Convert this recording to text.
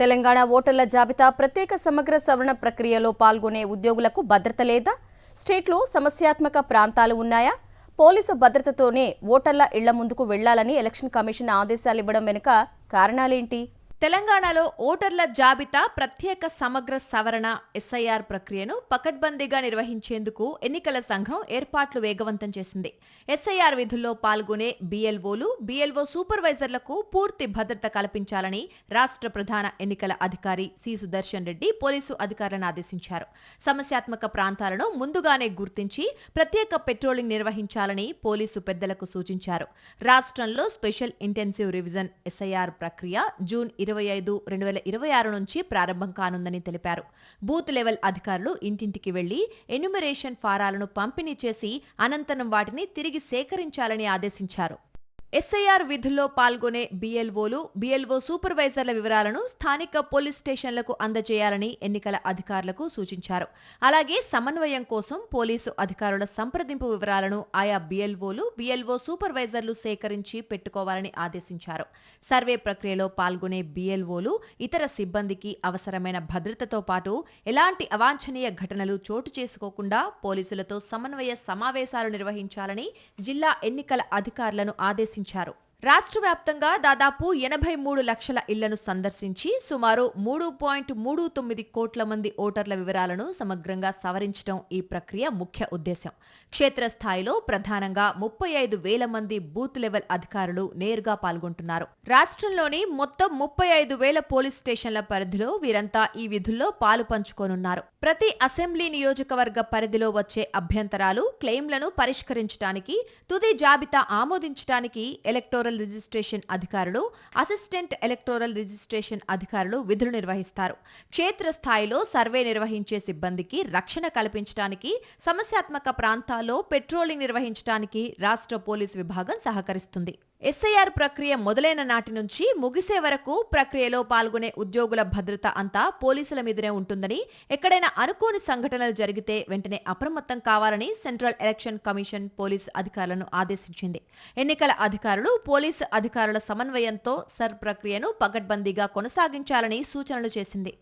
తెలంగాణ ఓటర్ల జాబితా ప్రత్యేక సమగ్ర సవరణ ప్రక్రియలో పాల్గొనే ఉద్యోగులకు భద్రత లేదా? స్టేట్లో సమస్యాత్మక ప్రాంతాలు ఉన్నాయా? పోలీసు భద్రతతోనే ఓటర్ల ఇళ్ల ముందుకు వెళ్లాలని ఎలక్షన్ కమిషన్ ఆదేశాలు ఇవ్వడం వెనుక కారణాలేంటి? తెలంగాణలో ఓటర్ల జాబితా ప్రత్యేక సమగ్ర సవరణ ఎస్ఐఆర్ ప్రక్రియను పకడ్బందీగా నిర్వహించేందుకు ఎన్నికల సంఘం ఏర్పాట్లు వేగవంతం చేసింది. ఎస్ఐఆర్ విధుల్లో పాల్గొనే బీఎల్ఓలు, బీఎల్ఓ సూపర్వైజర్లకు పూర్తి భద్రత కల్పించాలని రాష్ట్ర ప్రధాన ఎన్నికల అధికారి సి సుదర్శన్ రెడ్డి పోలీసు అధికారులను ఆదేశించారు. సమస్యాత్మక ప్రాంతాలను ముందుగానే గుర్తించి ప్రత్యేక పెట్రోలింగ్ నిర్వహించాలని పోలీసు పెద్దలకు సూచించారు. రాష్ట్రంలో స్పెషల్ ఇంటెన్సివ్ రివిజన్ ఎస్ఐఆర్ ప్రక్రియ జూన్ 25, 2026 నుంచి ప్రారంభం కానుందని తెలిపారు. బూత్ లెవెల్ అధికారులు ఇంటింటికి వెళ్లి ఎన్యుమరేషన్ ఫారాలను పంపిణీ చేసి అనంతరం వాటిని తిరిగి సేకరించాలని ఆదేశించారు. ఎస్ఐఆర్ విధుల్లో పాల్గొనే బీఎల్ఓలు, బీఎల్ఓ సూపర్వైజర్ల వివరాలను స్థానిక పోలీస్ స్టేషన్లకు అందజేయాలని ఎన్నికల అధికారులకు సూచించారు. అలాగే సమన్వయం కోసం పోలీసు అధికారుల సంప్రదింపు వివరాలను ఆయా బీఎల్ఓలు, బీఎల్ఓ సూపర్వైజర్లు సేకరించి పెట్టుకోవాలని ఆదేశించారు. సర్వే ప్రక్రియలో పాల్గొనే బీఎల్ఓలు, ఇతర సిబ్బందికి అవసరమైన భద్రతతో పాటు ఎలాంటి అవాంఛనీయ ఘటనలు చోటు చేసుకోకుండా పోలీసులతో సమన్వయ సమావేశాలు నిర్వహించాలని జిల్లా ఎన్నికల అధికారులను ఆదేశించారు. రాష్ట్ర వ్యాప్తంగా దాదాపు 83 లక్షల ఇళ్లను సందర్శించి సుమారు 3.39 కోట్ల మంది ఓటర్ల వివరాలను సమగ్రంగా సవరించడం ఈ ప్రక్రియ ముఖ్య ఉద్దేశం. క్షేత్రస్థాయిలో ప్రధానంగా 35,000 మంది బూత్ లెవెల్ అధికారులు నేరుగా పాల్గొంటున్నారు. రాష్ట్రంలోని మొత్తం 35,000 పోలీస్ స్టేషన్ల పరిధిలో వీరంతా ఈ విధుల్లో పాలు పంచుకోనున్నారు. ప్రతి అసెంబ్లీ నియోజకవర్గ పరిధిలో వచ్చే అభ్యంతరాలు, క్లెయిమ్లను పరిష్కరించడానికి, తుది జాబితా ఆమోదించడానికి ఎలక్టోరల్ రిజిస్ట్రేషన్ అధికారులు, అసిస్టెంట్ ఎలక్టోరల్ రిజిస్ట్రేషన్ అధికారులు విధులు నిర్వహిస్తారు. క్షేత్రస్థాయిలో సర్వే నిర్వహించే సిబ్బందికి రక్షణ కల్పించడానికి, సమస్యాత్మక ప్రాంతాల్లో పెట్రోలింగ్ నిర్వహించడానికి రాష్ట్ర పోలీసు విభాగం సహకరిస్తుంది. ఎస్ఐఆర్ ప్రక్రియ మొదలైన నాటి నుంచి ముగిసే వరకు ప్రక్రియలో పాల్గొనే ఉద్యోగుల భద్రత అంతా పోలీసుల మీదనే ఉంటుందని, ఎక్కడైనా అనుకోని సంఘటనలు జరిగితే వెంటనే అప్రమత్తం కావాలని సెంట్రల్ ఎలక్షన్ కమిషన్ పోలీసు అధికారులను ఆదేశించింది. ఎన్నికల అధికారులు, పోలీసు అధికారుల సమన్వయంతో సర్ ప్రక్రియను పకడ్బందీగా కొనసాగించాలని సూచనలు చేసింది.